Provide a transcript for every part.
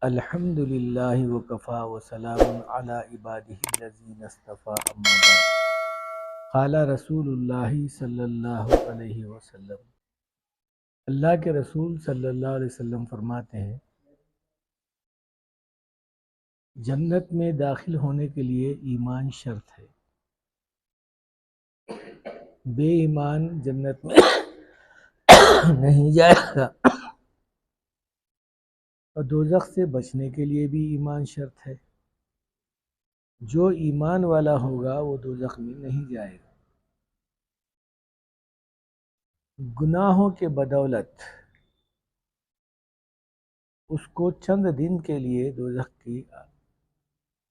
الحمد للہ وکفا وسلام علی عبادہ الذین اصطفیٰ اما بعد قال رسول اللہ صلی اللہ علیہ وسلم، اللہ کے رسول صلی اللہ علیہ وسلم فرماتے ہیں، جنت میں داخل ہونے کے لیے ایمان شرط ہے۔ بے ایمان جنت میں نہیں جائے گا، اور دوزخ سے بچنے کے لیے بھی ایمان شرط ہے۔ جو ایمان والا ہوگا وہ دوزخ میں نہیں جائے گا۔ گناہوں کے بدولت اس کو چند دن کے لیے دوزخ کی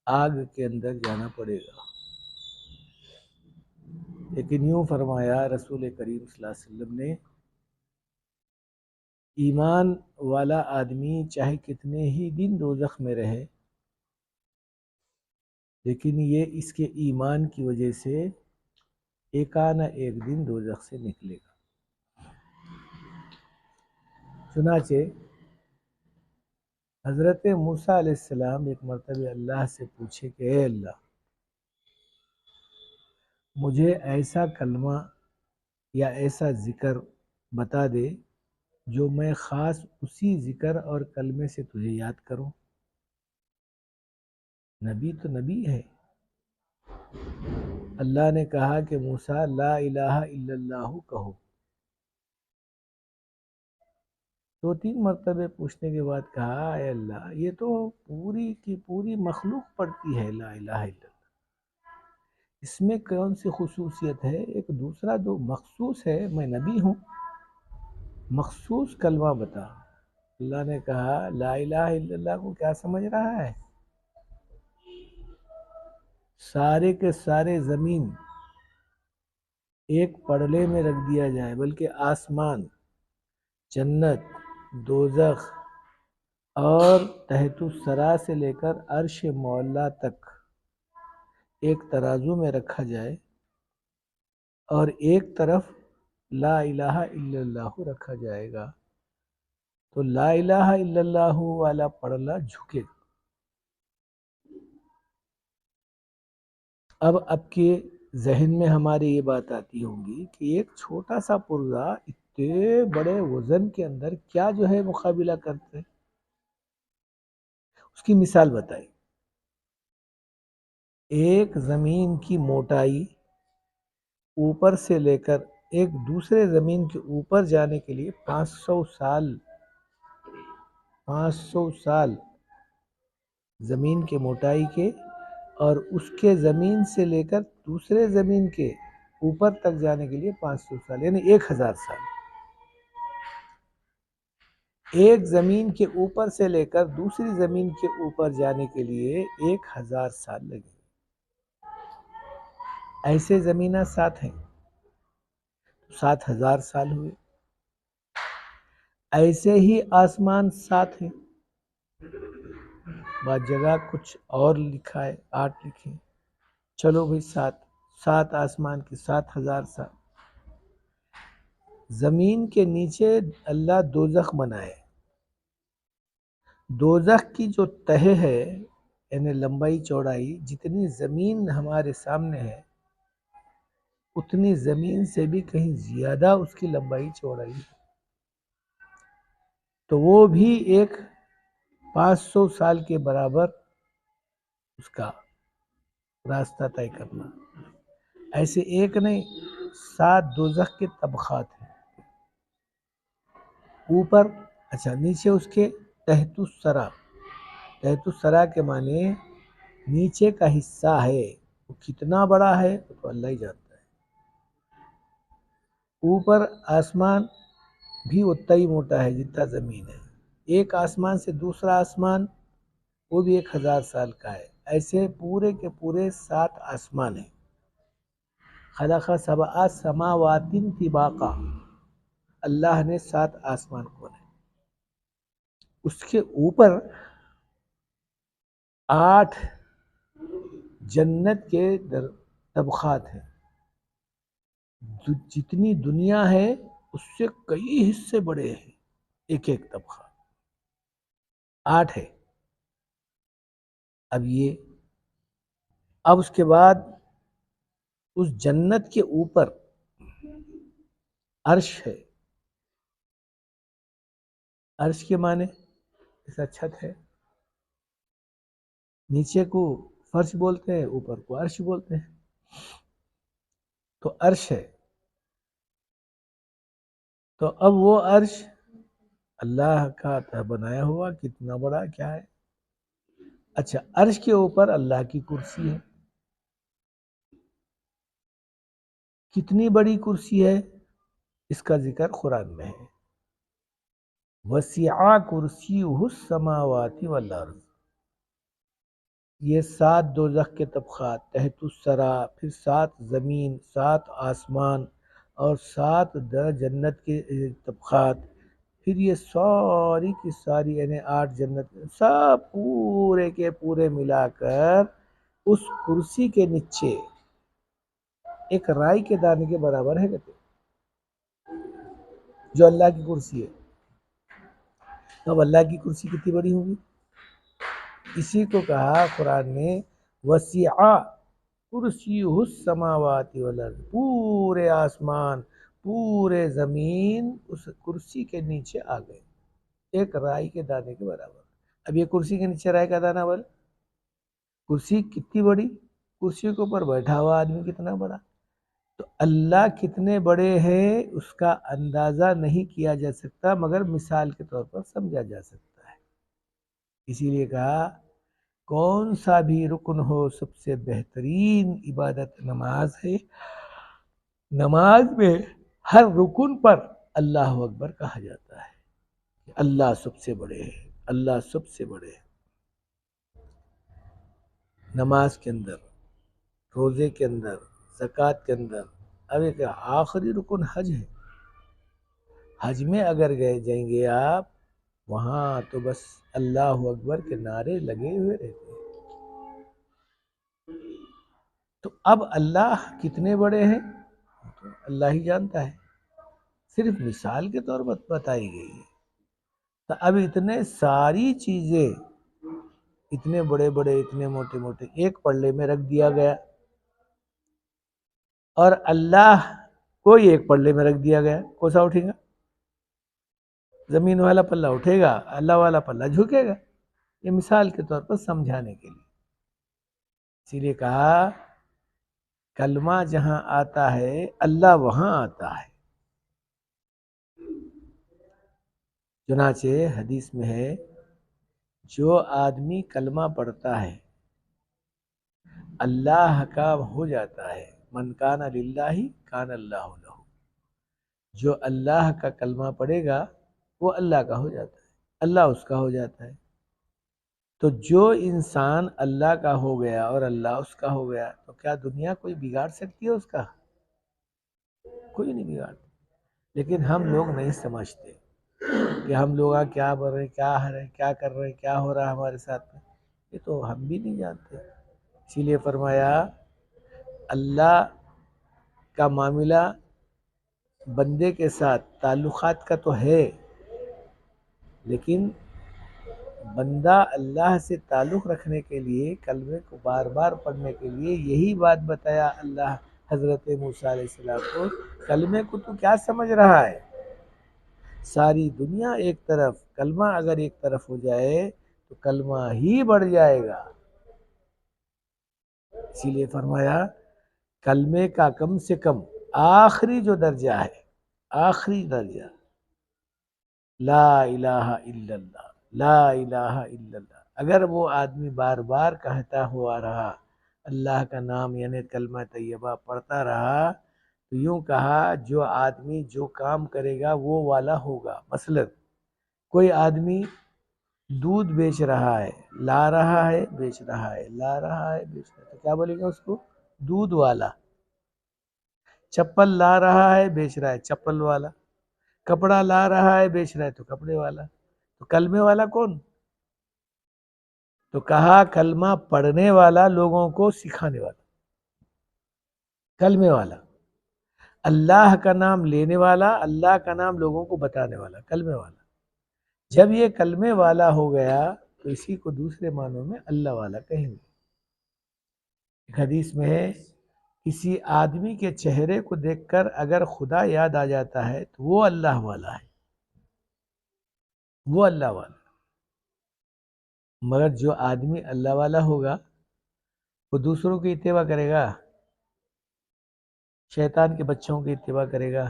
آگ کے اندر جانا پڑے گا، لیکن یوں فرمایا رسول کریم صلی اللہ علیہ وسلم نے، ایمان والا آدمی چاہے کتنے ہی دن دوزخ میں رہے، لیکن یہ اس کے ایمان کی وجہ سے ایک نہ ایک دن دوزخ سے نکلے گا۔ چنانچہ حضرت موسیٰ علیہ السلام ایک مرتبہ اللہ سے پوچھے کہ اے اللہ، مجھے ایسا کلمہ یا ایسا ذکر بتا دے جو میں خاص اسی ذکر اور کلمے سے تجھے یاد کروں۔ نبی تو نبی ہے۔ اللہ نے کہا کہ موسیٰ لا الہ الا اللہ کہو۔ 2-3 مرتبہ پوچھنے کے بعد کہا، اے اللہ، یہ تو پوری کی پوری مخلوق پڑھتی ہے لا الہ الا اللہ، اس میں کون سی خصوصیت ہے؟ ایک دوسرا جو مخصوص ہے، میں نبی ہوں، مخصوص کلمہ بتا۔ اللہ نے کہا لا الہ الا اللہ کو کیا سمجھ رہا ہے؟ سارے کے سارے زمین ایک پڑلے میں رکھ دیا جائے، بلکہ آسمان، جنت، دوزخ اور تحت الثری سے لے کر عرش معلیٰ تک ایک ترازو میں رکھا جائے، اور ایک طرف لا الہ الا اللہ رکھا جائے گا، تو لا الہ الا اللہ والا پڑلا جھکے گا۔ اب کے ذہن میں ہمارے یہ بات آتی ہوگی کہ ایک چھوٹا سا پرزہ اتنے بڑے وزن کے اندر کیا جو ہے مقابلہ کرتے ہیں؟ اس کی مثال بتائی۔ ایک زمین کی موٹائی اوپر سے لے کر ایک دوسرے زمین کے اوپر جانے کے لیے 500 سال زمین کے موٹائی کے، اور اس کے زمین سے لے کر دوسرے زمین کے اوپر تک جانے کے لیے 500 سال، یعنی 1000 سال۔ ایک زمین کے اوپر سے لے کر دوسری زمین کے اوپر جانے کے لیے 1000 سال لگے۔ ایسے زمینہ 7 ہیں، 7000 سال ہوئے۔ ایسے ہی آسمان 7 ہیں، بعض جگہ کچھ اور لکھا ہے، 8 لکھے، چلو بھئی 7 آسمان کے 7000 سال۔ زمین کے نیچے اللہ دوزخ بنائے، دوزخ کی جو تہ ہے، یعنی لمبائی چوڑائی جتنی زمین ہمارے سامنے ہے، اتنی زمین سے بھی کہیں زیادہ اس کی لمبائی چوڑائی ہے، تو وہ بھی ایک 500 سال کے برابر اس کا راستہ طے کرنا۔ ایسے ایک نہیں، 7 دوزخ کے طبقات ہیں۔ اوپر، اچھا نیچے اس کے تحت الثری، تحت الثری کے معنی نیچے کا حصہ ہے، وہ کتنا بڑا ہے تو اللہ ہی جانتا ہے۔ اوپر آسمان بھی اتنا ہی موٹا ہے جتنا زمین ہے، ایک آسمان سے دوسرا آسمان وہ بھی 1000 سال کا ہے۔ ایسے پورے کے پورے 7 آسمان ہیں۔ خلق 7 سماوات طباقا، اللہ نے 7 آسمان کھولے، اس کے اوپر 8 جنت کے طبقات ہیں۔ جتنی دنیا ہے اس سے کئی حصے بڑے ہیں، ایک ایک طبقہ 8 ہے۔ اب اس کے بعد اس جنت کے اوپر عرش ہے. عرش کے معنی ایسا چھت ہے، نیچے کو فرش بولتے ہیں، اوپر کو عرش بولتے ہیں. تو عرش ہے. تو اب وہ عرش اللہ کا بنایا ہوا کتنا بڑا کیا ہے. اچھا، عرش کے اوپر اللہ کی کرسی ہے. کتنی بڑی کرسی ہے اس کا ذکر قرآن میں ہے. وسع کرسیہ السماوات والارض. یہ 7 دوزخ کے طبقات، تحت الثری، پھر 7 زمین، 7 آسمان اور 7 جنت کے طبقات، پھر یہ ساری کی ساری یعنی 8 جنت سب پورے کے پورے ملا کر اس کرسی کے نیچے ایک رائی کے دانے کے برابر ہے کہتے جو اللہ کی کرسی ہے. اب اللہ کی کرسی کتنی بڑی ہوگی؟ اسی کو کہا قرآن نے وسع کرسیہ السماوات والارض. پورے آسمان پورے زمین اس کرسی کے نیچے آ گئے، ایک رائی کے دانے کے برابر. اب یہ کرسی کے نیچے رائی کا دانہ بول، کرسی کتنی بڑی، کرسی کے اوپر بیٹھا ہوا آدمی کتنا بڑا. تو اللہ کتنے بڑے ہیں اس کا اندازہ نہیں کیا جا سکتا، مگر مثال کے طور پر سمجھا جا سکتا ہے. اسی لیے کہا کون سا بھی رکن ہو سب سے بہترین عبادت نماز ہے. نماز میں ہر رکن پر اللہ اکبر کہا جاتا ہے کہ اللہ سب سے بڑے ہے، اللہ سب سے بڑے ہے. نماز کے اندر، روزے کے اندر، زکوٰۃ کے اندر. اب ایک آخری رکن حج ہے. حج میں اگر جائیں گے آپ وہاں تو بس اللہ اکبر کے نعرے لگے ہوئے رہتے ہیں. تو اب اللہ کتنے بڑے ہیں اللہ ہی جانتا ہے، صرف مثال کے طور پر بتائی گئی ہے. تو اب اتنے ساری چیزیں اتنے بڑے بڑے اتنے موٹے موٹے ایک پلڑے میں رکھ دیا گیا، اور اللہ کوئی ایک پلڑے میں رکھ دیا گیا. کون سا اٹھے گا؟ زمین والا پلہ اٹھے گا، اللہ والا پلہ جھکے گا. یہ مثال کے طور پر سمجھانے کے لیے. اسی لیے کہا کلمہ جہاں آتا ہے اللہ وہاں آتا ہے. چنانچہ حدیث میں ہے جو آدمی کلمہ پڑھتا ہے اللہ کا ہو جاتا ہے. من کان للہ کان اللہ لہ. جو اللہ کا کلمہ پڑھے گا وہ اللہ کا ہو جاتا ہے، اللہ اس کا ہو جاتا ہے. تو جو انسان اللہ کا ہو گیا اور اللہ اس کا ہو گیا تو کیا دنیا کوئی بگاڑ سکتی ہے اس کا؟ کوئی نہیں بگاڑتا. لیکن ہم لوگ نہیں سمجھتے کہ ہم لوگ کیا بول رہے ہیں، کیا ہر رہے ہیں، کیا کر رہے ہیں، کیا ہو رہا ہے ہمارے ساتھ میں، یہ تو ہم بھی نہیں جانتے. اسی لیے فرمایا اللہ کا معاملہ بندے کے ساتھ تعلقات کا تو ہے، لیکن بندہ اللہ سے تعلق رکھنے کے لیے کلمے کو بار بار پڑھنے کے لیے یہی بات بتایا اللہ حضرت موسیٰ علیہ السلام کو. کلمے کو تو کیا سمجھ رہا ہے؟ ساری دنیا ایک طرف، کلمہ اگر ایک طرف ہو جائے تو کلمہ ہی بڑھ جائے گا. اسی لیے فرمایا کلمے کا کم سے کم آخری جو درجہ ہے، آخری درجہ لا الہ الا اللہ، لا الہ الا اللہ. اگر وہ آدمی بار بار کہتا ہوا رہا، اللہ کا نام یعنی کلمہ طیبہ پڑھتا رہا، تو یوں کہا جو آدمی جو کام کرے گا وہ والا ہوگا. مثلا کوئی آدمی دودھ بیچ رہا ہے، لا رہا ہے بیچ رہا ہے، لا رہا ہے بیچ رہا ہے، تو کیا بولے گا اس کو؟ دودھ والا. چپل لا رہا ہے بیچ رہا ہے، چپل والا. کپڑا لا رہا ہے بیچ رہا ہے تو کپڑے والا. تو کلمے والا کون؟ تو کہا کلمہ پڑھنے والا، لوگوں کو سکھانے والا کلمے والا. اللہ کا نام لینے والا، اللہ کا نام لوگوں کو بتانے والا کلمے والا. جب یہ کلمے والا ہو گیا تو اسی کو دوسرے معنوں میں اللہ والا کہیں گے. ایک حدیث میں ہے کسی آدمی کے چہرے کو دیکھ کر اگر خدا یاد آ جاتا ہے تو وہ اللہ والا ہے، وہ اللہ والا. مگر جو آدمی اللہ والا ہوگا وہ دوسروں کی اتباع کرے گا، شیطان کے بچوں کی اتباع کرے گا،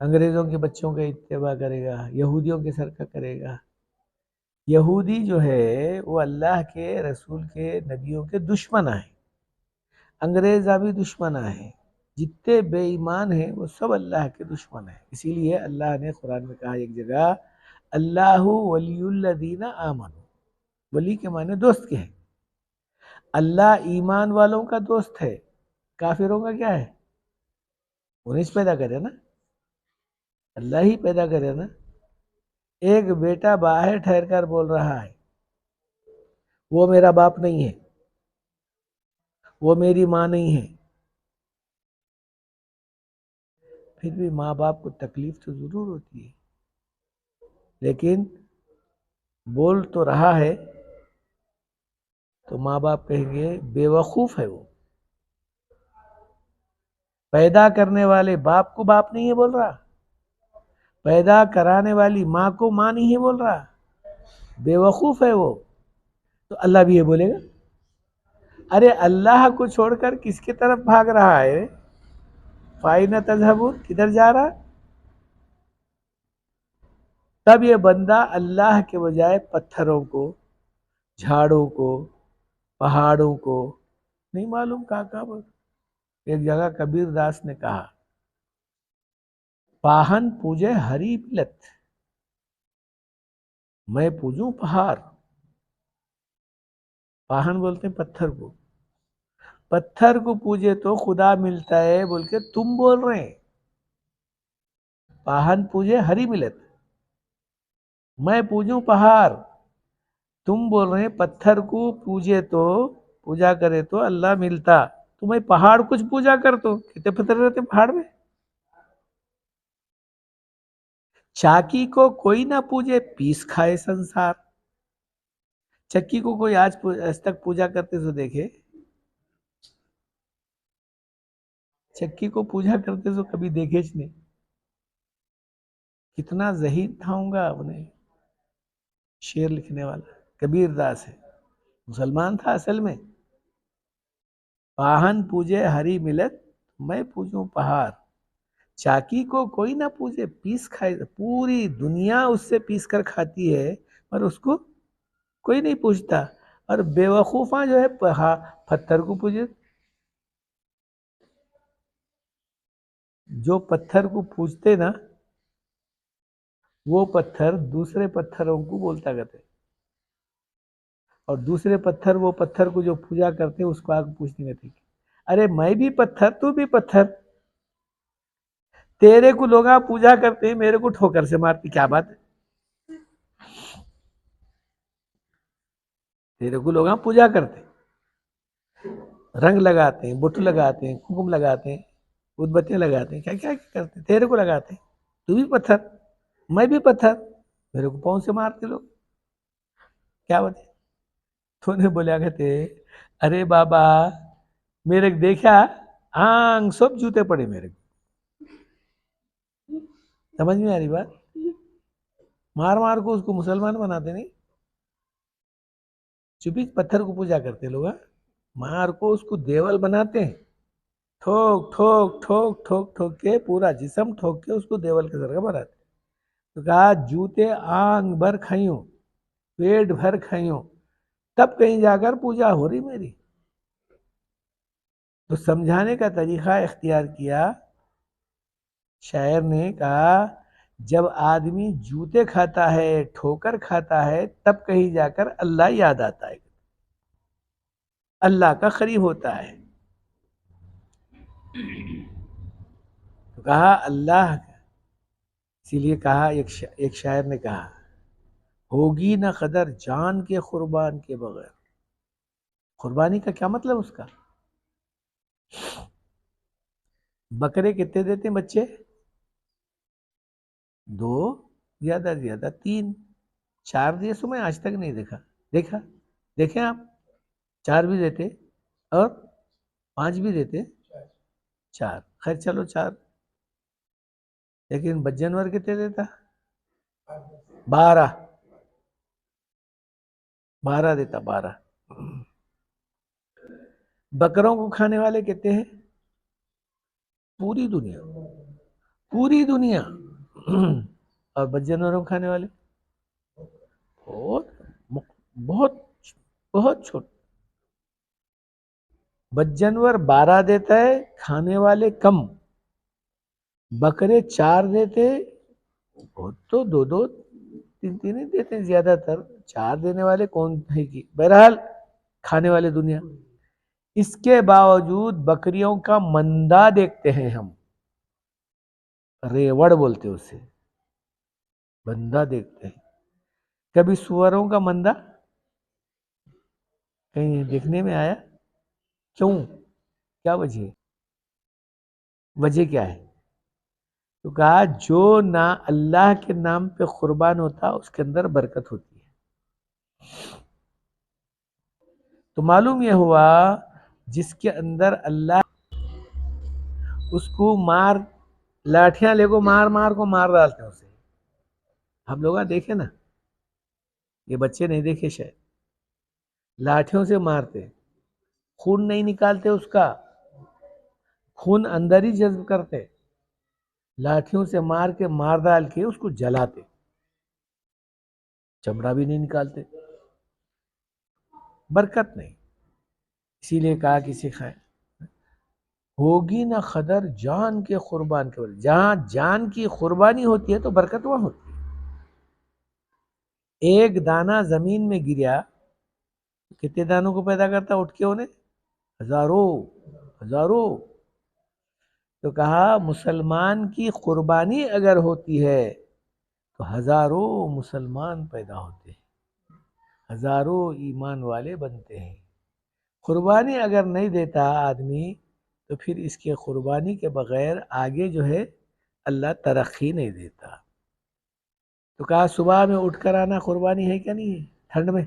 انگریزوں کے بچوں کا اتباع کرے گا، یہودیوں کے سر کا کرے گا. یہودی جو ہے وہ اللہ کے رسول کے نبیوں کے دشمن ہیں، انگریزہ بھی دشمن ہیں، جتنے بے ایمان ہیں وہ سب اللہ کے دشمن ہیں. اسی لیے اللہ نے قرآن میں کہا ایک جگہ اللہ ولی الذین آمنوا، ولی کے معنی دوست کے ہیں. اللہ ایمان والوں کا دوست ہے، کافروں کا کیا ہے؟ انہیں پیدا کرے نا، اللہ ہی پیدا کرے نا. ایک بیٹا باہر ٹھہر کر بول رہا ہے وہ میرا باپ نہیں ہے، وہ میری ماں نہیں ہے، پھر بھی ماں باپ کو تکلیف تو ضرور ہوتی ہے، لیکن بول تو رہا ہے تو ماں باپ کہیں گے بے وقوف ہے. وہ پیدا کرنے والے باپ کو باپ نہیں ہے بول رہا، پیدا کرانے والی ماں کو ماں نہیں ہے بول رہا، بے وقوف ہے وہ. تو اللہ بھی یہ بولے گا؟ ارے اللہ کو چھوڑ کر کس کی طرف بھاگ رہا ہے؟ فائنہ تذہبون، کدھر جا رہا؟ تب یہ بندہ اللہ کے بجائے پتھروں کو، جھاڑوں کو، پہاڑوں کو نہیں معلوم کہاں پر. ایک جگہ کبیر داس نے کہا پاہن پوجے ہری ملت، میں پوجوں پہاڑ. پاہن بولتے ہیں پتھر کو، پتھر کو پوجے تو خدا ملتا ہے بول کے تم بول رہے ہیں. پاہن پوجے ہری ملت، میں پوجوں پہاڑ. تم بول رہے ہیں پتھر کو پوجے تو، پوجا کرے تو اللہ ملتا، تو میں پہاڑ کچھ پوجا کر تو کتنے پتھر رہتے پہاڑ میں. چاکی کو کوئی نہ پوجے پیس کھائے سنسار. چکی کو کوئی آج تک پوجا کرتے تو دیکھے؟ چکی کو پوجا کرتے تو کبھی دیکھے نہیں. کتنا ذہین تھا ہوں گا اپنے شعر لکھنے والا کبیر داس ہے، مسلمان تھا اصل میں. پاہن پوجے ہری ملت، میں پوجوں پہاڑ. چاکی کو کوئی نہ پوجے پیس کھائے، پوری دنیا اس سے پیس کر کھاتی ہے پر اس کو کوئی نہیں پوچھتا. اور بے وقوفاں جو ہے پتھر کو پوجے. جو پتھر کو پوجتے نا وہ پتھر دوسرے پتھروں کو بولتا کرتے، اور دوسرے پتھر وہ پتھر کو جو پوجا کرتے اس کو آگ پوچھنے گئے تھے ارے میں بھی پتھر تو بھی پتھر، تیرے کو لوگ پوجا کرتے ہیں میرے کو ٹھوکر سے مارتے، کیا بات ہے؟ تیرے کو لوگ پوجا کرتے، رنگ لگاتے ہیں، بت لگاتے ہیں، کمکم لگاتے ہیں، اودھ بتیاں لگاتے ہیں، کیا کیا کرتے، تیرے کو لگاتے. تو بھی پتھر، میں بھی پتھر، میرے کو پاؤں سے مارتے لوگ، کیا بات ہے؟ تو نے بولیا کہتے ارے بابا میرے دیکھا آنگ سب جوتے پڑے میرے کو. سمجھ میں آ رہی بات؟ مار مار کو اس کو مسلمان بناتے نہیں، چپی پتھر کو پوجا کرتے لوگ، مار کو اس کو دیول بناتے ہیں، ٹھوک ٹھوک ٹھوک ٹھوک ٹھوک کے پورا جسم ٹھوک کے اس کو دیول کے سر کا بناتے. تو کہا جوتے آنگ بھر کھائیوں، پیٹ بھر کھائیوں، تب کہیں جا کر پوجا ہو رہی میری. تو سمجھانے کا طریقہ اختیار کیا. شاعر نے کہا جب آدمی جوتے کھاتا ہے، ٹھوکر کھاتا ہے، تب کہیں جا کر اللہ یاد آتا ہے، اللہ کا قریب ہوتا ہے. تو کہا اللہ، اسی لیے کہا ایک شاعر نے کہا ہوگی نہ قدر جان کے قربان کے بغیر. قربانی کا کیا مطلب اس کا؟ بکرے کتنے دیتے ہیں بچے؟ 2، زیادہ سے زیادہ 3. 4 دیے سو میں آج تک نہیں دیکھا دیکھیں آپ، 4 بھی دیتے اور 5 بھی دیتے، 4، خیر چلو 4، لیکن بد جانور کتنے دیتا؟ 12 دیتا، 12۔ بکروں کو کھانے والے کتنے ہیں؟ پوری دنیا اور بد جانوروں کو کھانے والے بہت بہت بہت چھوٹے۔ بد جانور 12 دیتا ہے، کھانے والے کم، بکرے 4 دیتے، بہت تو 2 3 ہی دیتے ہیں زیادہ تر، 4 دینے والے کون ہے کی؟ بہرحال کھانے والے دنیا۔ اس کے باوجود بکریوں کا مندہ دیکھتے ہیں ہم، ریوڑ بولتے اسے، بندہ دیکھتے ہیں۔ کبھی سوروں کا مندہ کہیں دیکھنے میں آیا؟ کیوں؟ کیا وجہ کیا ہے؟ تو کہا جو نہ اللہ کے نام پہ قربان ہوتا اس کے اندر برکت ہوتی ہے۔ تو معلوم یہ ہوا جس کے اندر اللہ، اس کو مار، لاٹھیاں لے کو مار ڈالتے ہیں اسے۔ ہم لوگ دیکھے نا، یہ بچے نہیں دیکھے شاید، لاٹھیوں سے مارتے، خون نہیں نکالتے، اس کا خون اندر ہی جذب کرتے، لاٹھیوں سے مار ڈال کے اس کو جلاتے، چمڑا بھی نہیں نکالتے، برکت نہیں۔ اسی لیے کہا کسی کھائے ہوگی نہ قدر جان کے قربان کے، جہاں جان کی قربانی ہوتی ہے تو برکت وہاں ہوتی ہے۔ ایک دانہ زمین میں گریا کتنے دانوں کو پیدا کرتا اٹھ کے انہیں؟ ہزاروں۔ تو کہا مسلمان کی قربانی اگر ہوتی ہے تو ہزاروں مسلمان پیدا ہوتے ہیں، ہزاروں ایمان والے بنتے ہیں۔ قربانی اگر نہیں دیتا آدمی تو پھر اس کے قربانی کے بغیر آگے جو ہے اللہ ترقی نہیں دیتا۔ تو کہا صبح میں اٹھ کر آنا قربانی ہے کیا نہیں ہے؟ ٹھنڈ میں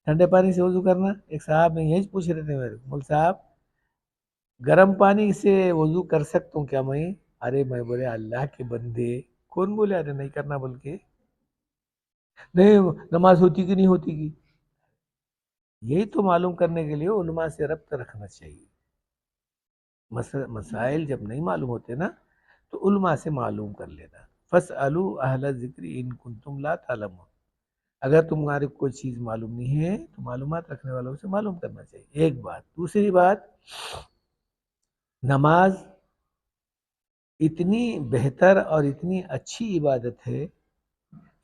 ٹھنڈے پانی سے وضو کرنا۔ ایک صاحب میں یہی پوچھ رہے تھے میرے مول صاحب، گرم پانی سے وضو کر سکتا ہوں کیا میں؟ ارے میں بولے اللہ کے بندے، کون بولے ارے نہیں کرنا بول کے؟ نہیں نماز ہوتی کہ نہیں ہوتی کی؟ یہی تو معلوم کرنے کے لیے علماء سے ربط رکھنا چاہیے۔ مسائل جب نہیں معلوم ہوتے نا تو علماء سے معلوم کر لینا۔ فَاسْأَلُوا أَهْلَ الذِّكْرِ إِن كُنتُمْ لَا تَعْلَمُونَ۔ اگر تمہارے کوئی چیز معلوم نہیں ہے تو معلومات رکھنے والوں سے معلوم کرنا چاہیے، ایک بات۔ دوسری بات، نماز اتنی بہتر اور اتنی اچھی عبادت ہے،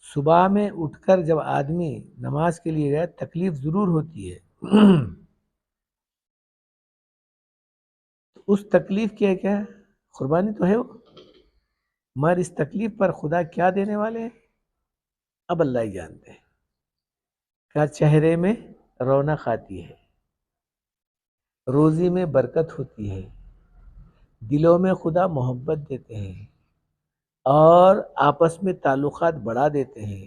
صبح میں اٹھ کر جب آدمی نماز کے لیے گئے تکلیف ضرور ہوتی ہے، اس تکلیف کیا قربانی تو ہے وہ، مگر اس تکلیف پر خدا کیا دینے والے ہیں اب اللہ ہی جانتے ہیں۔ کیا چہرے میں رونق آتی ہے، روزی میں برکت ہوتی ہے، دلوں میں خدا محبت دیتے ہیں اور آپس میں تعلقات بڑھا دیتے ہیں،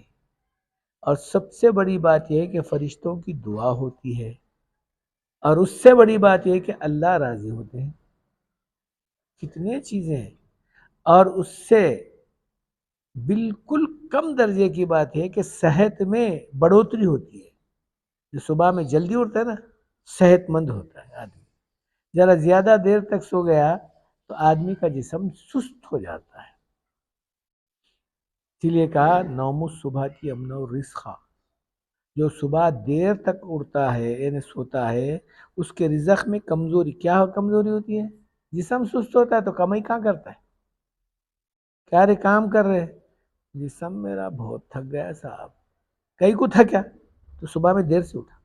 اور سب سے بڑی بات یہ ہے کہ فرشتوں کی دعا ہوتی ہے، اور اس سے بڑی بات یہ ہے کہ اللہ راضی ہوتے ہیں۔ کتنے چیزیں ہیں، اور اس سے بالکل کم درجے کی بات ہے کہ صحت میں بڑھوتری ہوتی ہے۔ جو صبح میں جلدی اٹھتا ہے نا صحت مند ہوتا ہے آدمی، ذرا زیادہ دیر تک سو گیا تو آدمی کا جسم سست ہو جاتا ہے۔ اسی لیے کہا نوم الصبح کی امن و رزقا، جو صبح دیر تک اٹھتا ہے یعنی سوتا ہے اس کے رزق میں کمزوری، کیا کمزوری ہوتی ہے؟ جسم سست ہوتا ہے تو کمائی کہاں کرتا ہے؟ کیا رے کام کر رہے؟ جسم میرا بہت تھک گیا صاحب۔ کئی کو تھکا تو صبح میں دیر سے اٹھا،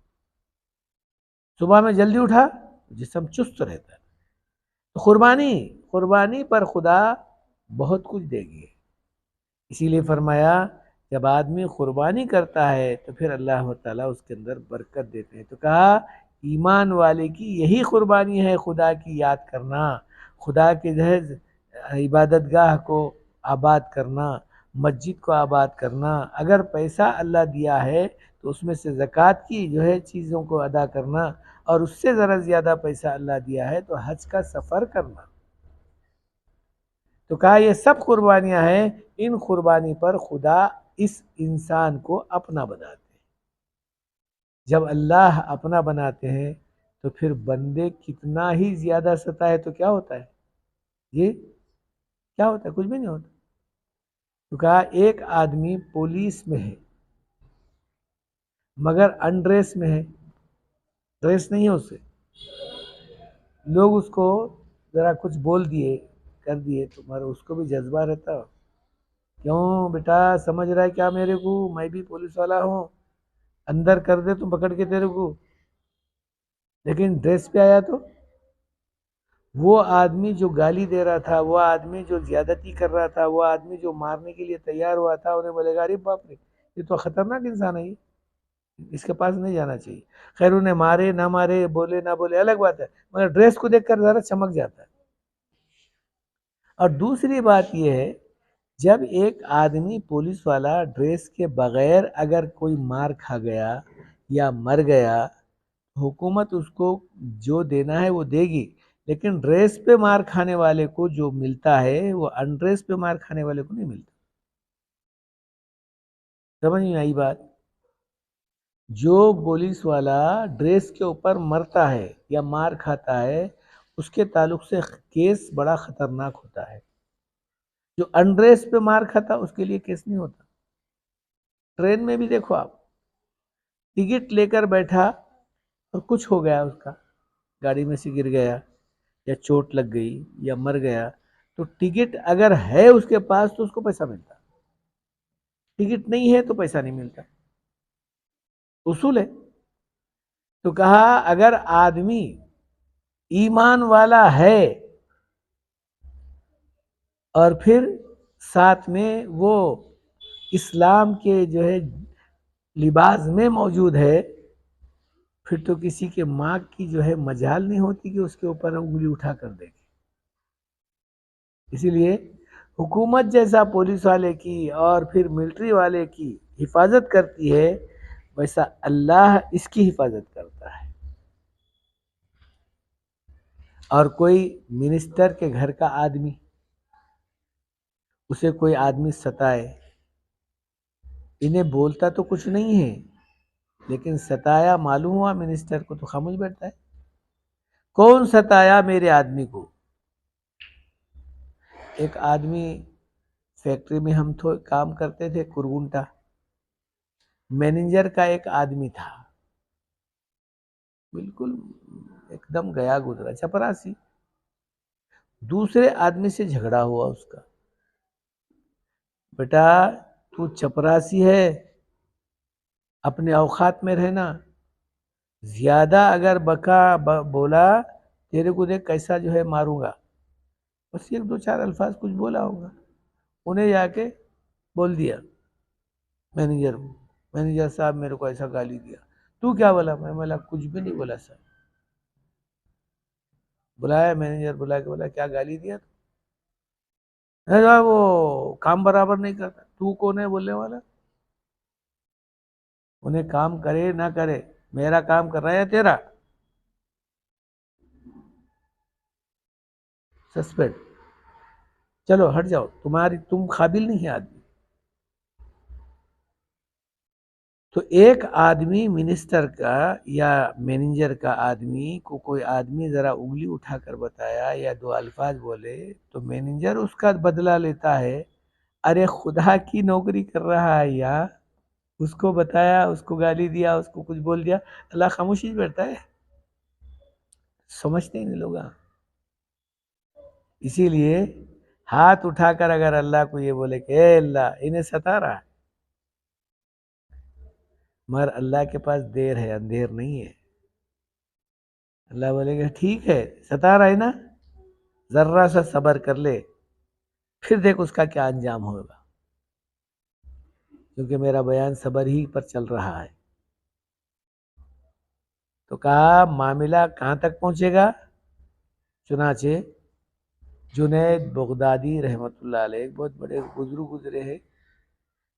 صبح میں جلدی اٹھا جسم چست رہتا ہے۔ تو قربانی پر خدا بہت کچھ دے گی، اسی لیے فرمایا جب آدمی قربانی کرتا ہے تو پھر اللہ تعالیٰ اس کے اندر برکت دیتے ہیں۔ تو کہا ایمان والے کی یہی قربانی ہے، خدا کی یاد کرنا، خدا کے عبادت گاہ کو آباد کرنا، مسجد کو آباد کرنا، اگر پیسہ اللہ دیا ہے تو اس میں سے زکوٰۃ کی جو ہے چیزوں کو ادا کرنا، اور اس سے ذرا زیادہ پیسہ اللہ دیا ہے تو حج کا سفر کرنا۔ تو کہا یہ سب قربانیاں ہیں، ان قربانی پر خدا اس انسان کو اپنا بناتے ہیں۔ جب اللہ اپنا بناتے ہیں تو پھر بندے کتنا ہی زیادہ ستائے تو کیا ہوتا ہے؟ یہ کیا ہوتا ہے؟ کچھ بھی نہیں ہوتا۔ تو کہا ایک آدمی پولیس میں ہے مگر انڈریس میں ہے، ڈریس نہیں ہے اسے، لوگ اس کو ذرا کچھ بول دیے کر دیے، تمہارا اس کو بھی جذبہ رہتا ہو، کیوں بیٹا سمجھ رہا ہے کیا میرے کو، میں بھی پولیس والا ہوں، اندر کر دے تم پکڑ کے تیرے کو، لیکن ڈریس پہ آیا تو وہ آدمی جو گالی دے رہا تھا، وہ آدمی جو زیادتی کر رہا تھا، وہ آدمی جو مارنے کے لیے تیار ہوا تھا، انہیں بولے گا ارے باپ رے یہ تو خطرناک انسان ہے، اس کے پاس نہیں جانا چاہیے۔ خیر انہیں مارے نہ مارے، بولے نہ بولے الگ بات ہے، مگر ڈریس کو دیکھ کر ذرا چمک جاتا ہے۔ اور دوسری بات یہ ہے، جب ایک آدمی پولیس والا ڈریس کے بغیر اگر کوئی مار کھا گیا یا مر گیا، حکومت اس کو جو دینا ہے وہ دے گی، لیکن ڈریس پہ مار کھانے والے کو جو ملتا ہے وہ انڈریس پہ مار کھانے والے کو نہیں ملتا۔ سمجھ میں آئی بات؟ جو پولیس والا ڈریس کے اوپر مرتا ہے یا مار کھاتا ہے اس کے تعلق سے کیس بڑا خطرناک ہوتا ہے، جو انڈریس پہ مار کھاتا اس کے لیے کیس نہیں ہوتا۔ ٹرین میں بھی دیکھو آپ، ٹکٹ لے کر بیٹھا اور کچھ ہو گیا، اس کا گاڑی میں سے گر گیا یا چوٹ لگ گئی یا مر گیا، تو ٹکٹ اگر ہے اس کے پاس تو اس کو پیسہ ملتا، ٹکٹ نہیں ہے تو پیسہ نہیں ملتا، اصول ہے۔ تو کہا اگر آدمی ایمان والا ہے اور پھر ساتھ میں وہ اسلام کے جو ہے لباس میں موجود ہے، پھر تو کسی کے ماں کی جو ہے مجال نہیں ہوتی کہ اس کے اوپر انگلی اٹھا کر دے گی۔ اسی لیے حکومت جیسا پولیس والے کی اور پھر ملٹری والے کی حفاظت کرتی ہے، ویسا اللہ اس کی حفاظت کرتا ہے۔ اور کوئی منسٹر کے گھر کا آدمی، اسے کوئی آدمی ستائے، انہیں بولتا تو کچھ نہیں ہے لیکن ستایا معلوم ہوا منسٹر کو تو خاموش بیٹھتا ہے۔ کون ستایا میرے آدمی کو؟ ایک آدمی فیکٹری میں ہم کام کرتے تھے، کرگنٹا، مینیجر کا ایک آدمی تھا، بالکل ایک دم گیا گزرا، چپراسی، دوسرے آدمی سے جھگڑا ہوا اس کا، بیٹا تو چپراسی ہے، اپنے اوقات میں رہنا، زیادہ اگر بولا تیرے کو دیکھ کیسا جو ہے ماروں گا، بس ایک دو چار الفاظ کچھ بولا ہوگا، انہیں جا کے بول دیا مینیجر صاحب میرے کو ایسا گالی دیا، تو کیا بولا؟ میں بولا کچھ بھی نہیں بولا سر۔ بلایا مینیجر، بلا کے بولا کیا گالی دیا تو؟ وہ کام برابر نہیں کرتا، تو کون ہے بولنے والا؟ انہیں کام کرے نہ کرے، میرا کام کر رہا ہے یا تیرا؟ سسپینڈ، چلو ہٹ جاؤ، تم قابل نہیں ہے آدمی۔ تو ایک آدمی منسٹر کا یا مینیجر کا آدمی کو کوئی آدمی ذرا انگلی اٹھا کر بتایا یا دو الفاظ بولے تو مینیجر اس کا بدلہ لیتا ہے، ارے خدا کی نوکری کر رہا ہے یا اس کو بتایا، اس کو گالی دیا، اس کو کچھ بول دیا، اللہ خاموشی بیٹھتا ہے؟ سمجھتے ہی نہیں لوگ۔ اسی لیے ہاتھ اٹھا کر اگر اللہ کو یہ بولے کہ اے اللہ انہیں ستا رہا، مگر اللہ کے پاس دیر ہے، اندھیر نہیں ہے۔ اللہ بولے گا ٹھیک ہے ستا رہا ہے نا، ذرا سا صبر کر لے، پھر دیکھ اس کا کیا انجام ہوگا، کیونکہ میرا بیان صبر ہی پر چل رہا ہے۔ تو کہا معاملہ کہاں تک پہنچے گا؟ چنانچہ جنید بغدادی رحمۃ اللہ علیہ، بہت بڑے بزرگ گزرے ہیں،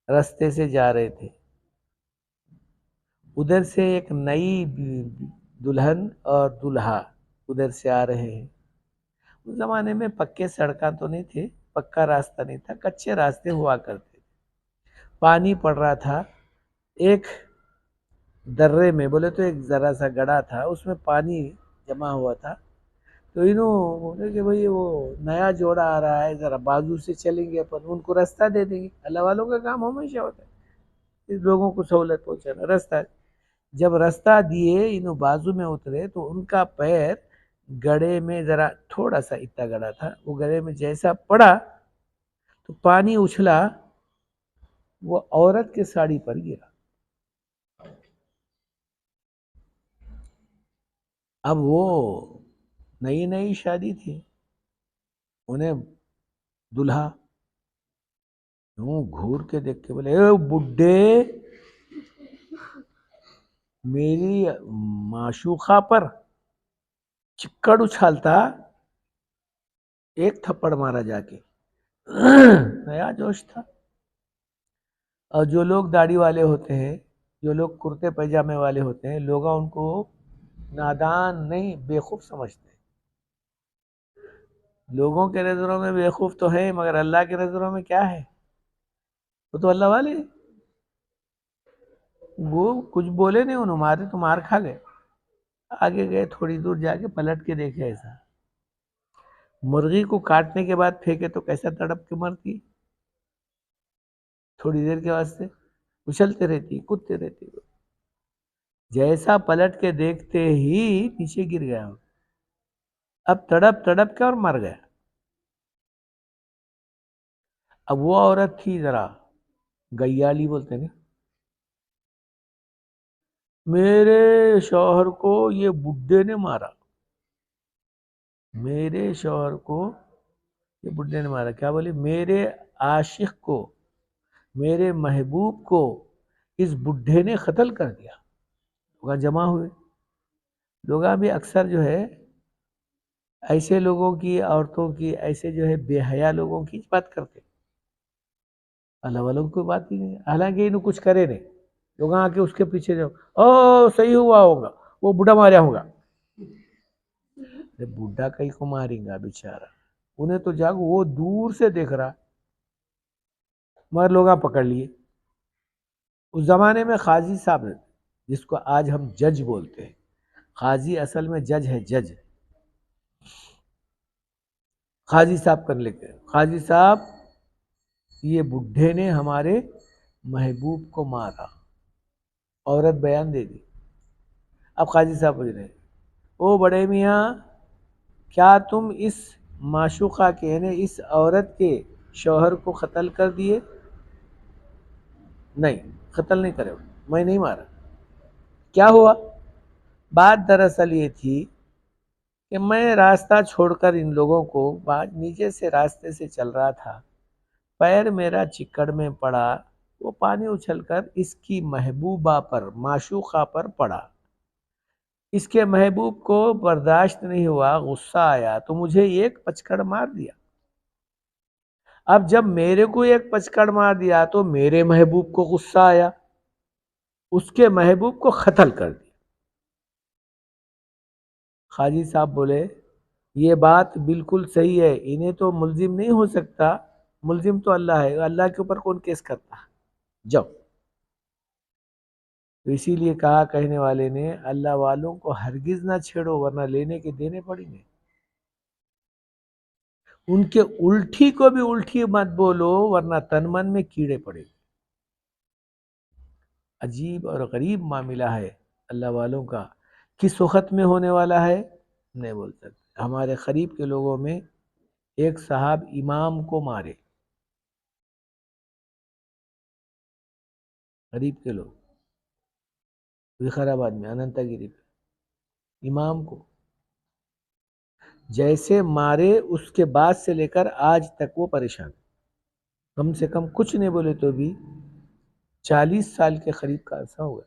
رستے سے جا رہے تھے، ادھر سے ایک نئی دلہن اور دلہا ادھر سے آ رہے ہیں۔ اس زمانے میں پکے سڑکاں تو نہیں تھے، پکا راستہ نہیں تھا، کچے راستے ہوا کرتے تھے۔ پانی پڑ رہا تھا، ایک درے میں بولے تو ایک ذرا سا گڑھا تھا، اس میں پانی جمع ہوا تھا، تو انہوں بولے کہ بھئی وہ نیا جوڑا آ رہا ہے، ذرا بازو سے چلیں گے اپن، ان کو رستہ دے دیں گے۔ اللہ والوں کا کام ہمیشہ ہوتا ہے، اس لوگوں کو سہولت پہنچانا، رستہ۔ جب رستہ دیے، انہوں بازو میں اترے تو ان کا پیر گڑھے میں، ذرا تھوڑا سا اتنا گڑھا تھا، وہ گڑھے میں جیسا پڑا تو پانی اچھلا، وہ عورت کے ساڑی پر گرا۔ اب وہ نئی نئی شادی تھی، انہیں دلہا یوں گھور کے دیکھ کے بولے، اے بڈھے، میری معشوقہ پر چکڑ اچھالتا، ایک تھپڑ مارا جا کے۔ نیا جوش تھا، اور جو لوگ داڑھی والے ہوتے ہیں، جو لوگ کرتے پائجامے والے ہوتے ہیں، لوگ ان کو نادان نہیں، بیوقوف سمجھتے ہیں۔ لوگوں کے نظروں میں بیوقوف تو ہے، مگر اللہ کے نظروں میں کیا ہے؟ وہ تو اللہ والے ہیں۔ وہ کچھ بولے نہیں، انہوں مارے تو مار کھا گئے۔ آگے گئے، تھوڑی دور جا کے پلٹ کے دیکھے، ایسا مرغی کو کاٹنے کے بعد پھینکے تو کیسا تڑپ کے مرتی، تھوڑی دیر کے واسطے اچھلتے رہتی، کودتے رہتی، جیسا پلٹ کے دیکھتے ہی نیچے گر گیا، اب تڑپ تڑپ کے اور مر گیا۔ اب وہ عورت تھی ذرا گیالی بولتے ہیں، میرے شوہر کو یہ بڈھے نے مارا، میرے شوہر کو یہ بڈھے نے مارا، کیا بولی؟ میرے عاشق کو، میرے محبوب کو اس بڈھے نے قتل کر دیا۔ لوگ جمع ہوئے، لوگ بھی اکثر جو ہے ایسے لوگوں کی، عورتوں کی، ایسے جو ہے بے حیا لوگوں کی بات کرتے، اللہ والوں کی کوئی بات ہی نہیں، حالانکہ انہوں کچھ کرے نہیں، لوگ آ کے اس کے پیچھے جاؤ، او صحیح ہوا ہوگا، وہ بڈھا ماریا ہوگا۔ بڈھا کہیں کو ماریں گا بیچارہ، انہیں تو جاگو، وہ دور سے دیکھ رہا، مگر لوگ پکڑ لیے۔ اس زمانے میں قاضی صاحب، جس کو آج ہم جج بولتے ہیں، قاضی اصل میں جج ہے، جج، قاضی صاحب کر لے کے، قاضی صاحب یہ بڈھے نے ہمارے محبوب کو مارا، عورت بیان دے دی۔ اب قاضی صاحب پوچھ رہے، او بڑے میاں، کیا تم اس معشوقہ کے، یعنی اس عورت کے شوہر کو قتل کر دیے؟ نہیں، قتل نہیں کرے، میں نہیں مارا۔ کیا ہوا؟ بات دراصل یہ تھی کہ میں راستہ چھوڑ کر ان لوگوں کو نیچے سے راستے سے چل رہا تھا، پیر میرا چکڑ میں پڑا، وہ پانی اچھل کر اس کی محبوبہ پر، معشوقہ پر پڑا، اس کے محبوب کو برداشت نہیں ہوا، غصہ آیا تو مجھے ایک پچکڑ مار دیا۔ اب جب میرے کو ایک پچکڑ مار دیا تو میرے محبوب کو غصہ آیا، اس کے محبوب کو قتل کر دیا۔ قاضی صاحب بولے، یہ بات بالکل صحیح ہے، انہیں تو ملزم نہیں ہو سکتا، ملزم تو اللہ ہے، اللہ کے اوپر کون کیس کرتا، جاؤ۔ تو اسی لیے کہا کہنے والے نے، اللہ والوں کو ہرگز نہ چھیڑو ورنہ لینے کے دینے پڑیں گے، ان کے الٹی کو بھی الٹی مت بولو ورنہ تن من میں کیڑے پڑے گے۔ عجیب اور غریب معاملہ ہے اللہ والوں کا، کس وقت میں ہونے والا ہے نہیں بول سکتے۔ ہمارے قریب کے لوگوں میں ایک صاحب امام کو مارے، قریب کے لوگ، وقار آباد میں، اننتا گیری پہ، امام کو جیسے مارے، اس کے بعد سے لے کر آج تک وہ پریشان، کم سے کم کچھ نہیں بولے تو بھی 40 سال کے قریب کا عرصہ ہوا،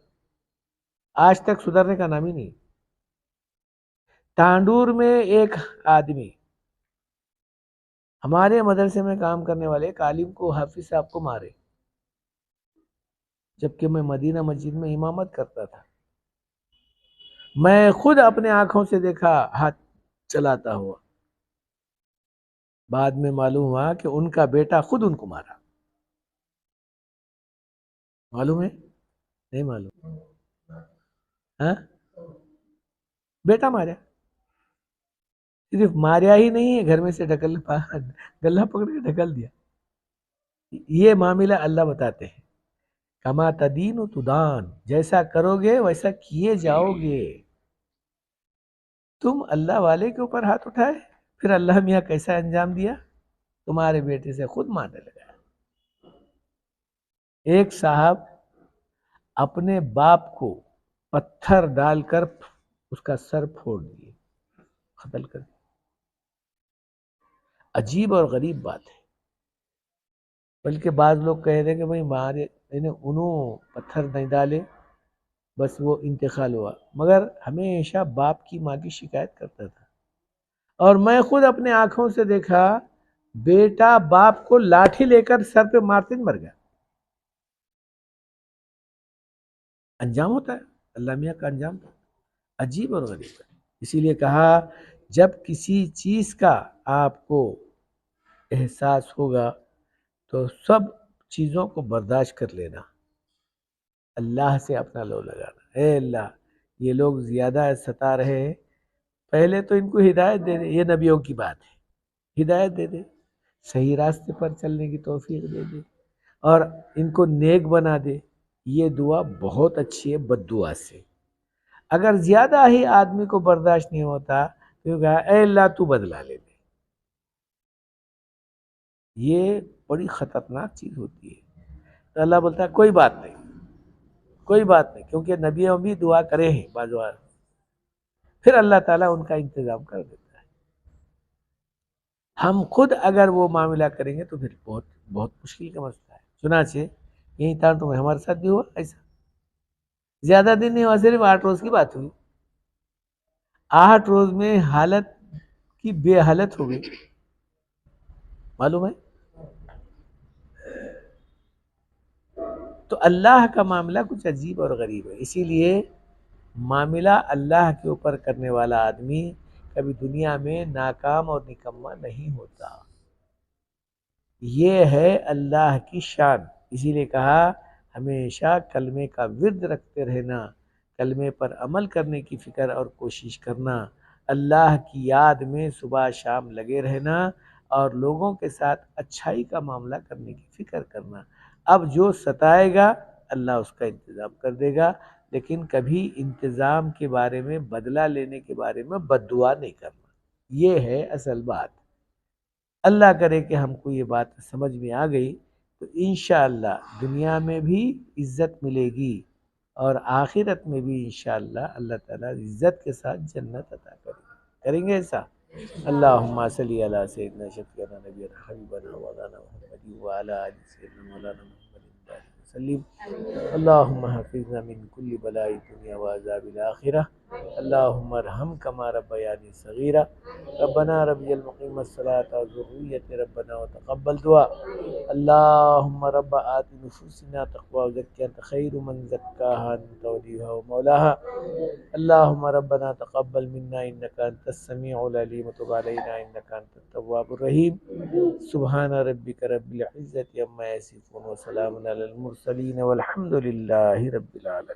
آج تک سدھرنے کا نام ہی نہیں۔ تانڈور میں ایک آدمی، ہمارے مدرسے میں کام کرنے والے ایک عالم کو، حافظ صاحب کو مارے، جبکہ میں مدینہ مسجد میں امامت کرتا تھا، میں خود اپنے آنکھوں سے دیکھا ہاتھ چلاتا ہوا، بعد میں معلوم ہوا کہ ان کا بیٹا خود ان کو مارا۔ معلوم ہے؟ نہیں معلوم؟ ہاں، بیٹا مارا، صرف ماریا ہی نہیں ہے، گھر میں سے گلہ پکڑ کے ڈھکل دیا۔ یہ معاملہ اللہ بتاتے ہیں، کما تدین و تدان، جیسا کرو گے ویسا کیے جاؤ گے۔ تم اللہ والے کے اوپر ہاتھ اٹھائے، پھر اللہ میاں کیسا انجام دیا؟ تمہارے بیٹے سے خود مارنے لگا۔ ایک صاحب اپنے باپ کو پتھر ڈال کر اس کا سر پھوڑ دیے، قتل کر دیا۔ عجیب اور غریب بات ہے، بلکہ بعض لوگ کہہ رہے ہیں کہ بھائی مارے انہوں پتھر نہیں ڈالے، بس وہ انتقال ہوا، مگر ہمیشہ باپ کی ماں کی شکایت کرتا تھا۔ اور میں خود اپنے آنکھوں سے دیکھا، بیٹا باپ کو لاٹھی لے کر سر پہ مارتے مر گیا۔ انجام ہوتا ہے، اللہ میاں کا انجام تھا، عجیب اور غریب ہے۔ اسی لیے کہا جب کسی چیز کا آپ کو احساس ہوگا تو سب چیزوں کو برداشت کر لینا، اللہ سے اپنا لو لگانا، اے اللہ یہ لوگ زیادہ ستا رہے ہیں، پہلے تو ان کو ہدایت دے دے، یہ نبیوں کی بات ہے، ہدایت دے دے، صحیح راستے پر چلنے کی توفیق دے دے، اور ان کو نیک بنا دے۔ یہ دعا بہت اچھی ہے بد دعا سے۔ اگر زیادہ ہی آدمی کو برداشت نہیں ہوتا تو کہا اے اللہ تو بدلا لے لے، یہ بڑی خطرناک چیز ہوتی ہے۔ تو اللہ بولتا ہے کوئی بات نہیں، کوئی بات نہیں، کیونکہ نبیوں بھی دعا کرے ہیں بعض بار، پھر اللہ تعالیٰ ان کا انتظام کر دیتا ہے۔ ہم خود اگر وہ معاملہ کریں گے تو پھر بہت بہت مشکل کا مسئلہ ہے۔ چنانچہ یہی تھا تو ہمارے ساتھ بھی ہوا ایسا، زیادہ دن نہیں ہوا، صرف 8 روز کی بات ہوئی، 8 روز میں حالت کی بے حالت ہو گئی، معلوم ہے؟ تو اللہ کا معاملہ کچھ عجیب اور غریب ہے، اسی لیے معاملہ اللہ کے اوپر کرنے والا آدمی کبھی دنیا میں ناکام اور نکمہ نہیں ہوتا۔ یہ ہے اللہ کی شان، اسی لیے کہا ہمیشہ کلمے کا ورد رکھتے رہنا، کلمے پر عمل کرنے کی فکر اور کوشش کرنا، اللہ کی یاد میں صبح شام لگے رہنا، اور لوگوں کے ساتھ اچھائی کا معاملہ کرنے کی فکر کرنا۔ اب جو ستائے گا اللہ اس کا انتظام کر دے گا، لیکن کبھی انتظام کے بارے میں، بدلہ لینے کے بارے میں بد دعا نہیں کرنا، یہ ہے اصل بات۔ اللہ کرے کہ ہم کو یہ بات سمجھ میں آ گئی تو انشاءاللہ دنیا میں بھی عزت ملے گی، اور آخرت میں بھی انشاءاللہ اللہ تعالیٰ عزت کے ساتھ جنت عطا کریں گے ایسا۔ اللہم صلی علی سیدنا شفیعنا نبینا حبیبنا مولانا محمد وعلی آل سیدنا مولانا محمد وسلم۔ اللہم حفظنا من کل بلاء الدنیا وعذاب الآخرہ، اللہم ارحم کما ربیانی صغیرہ، ربنا رب المقیم الصلاة وذریت ربنا وتقبل دعا۔ اللہم رب آت نفوسنا تقوی وزکیها انت خیر من زکاها انت ولیها ومولاها، اللہم ربنا تقبل منا انک انت السمیع العلیم وتب علینا انک انت التواب الرحیم۔ سبحان ربک رب العزة عما یصفون وسلام علی المرسلین والحمد للہ رب العالمین۔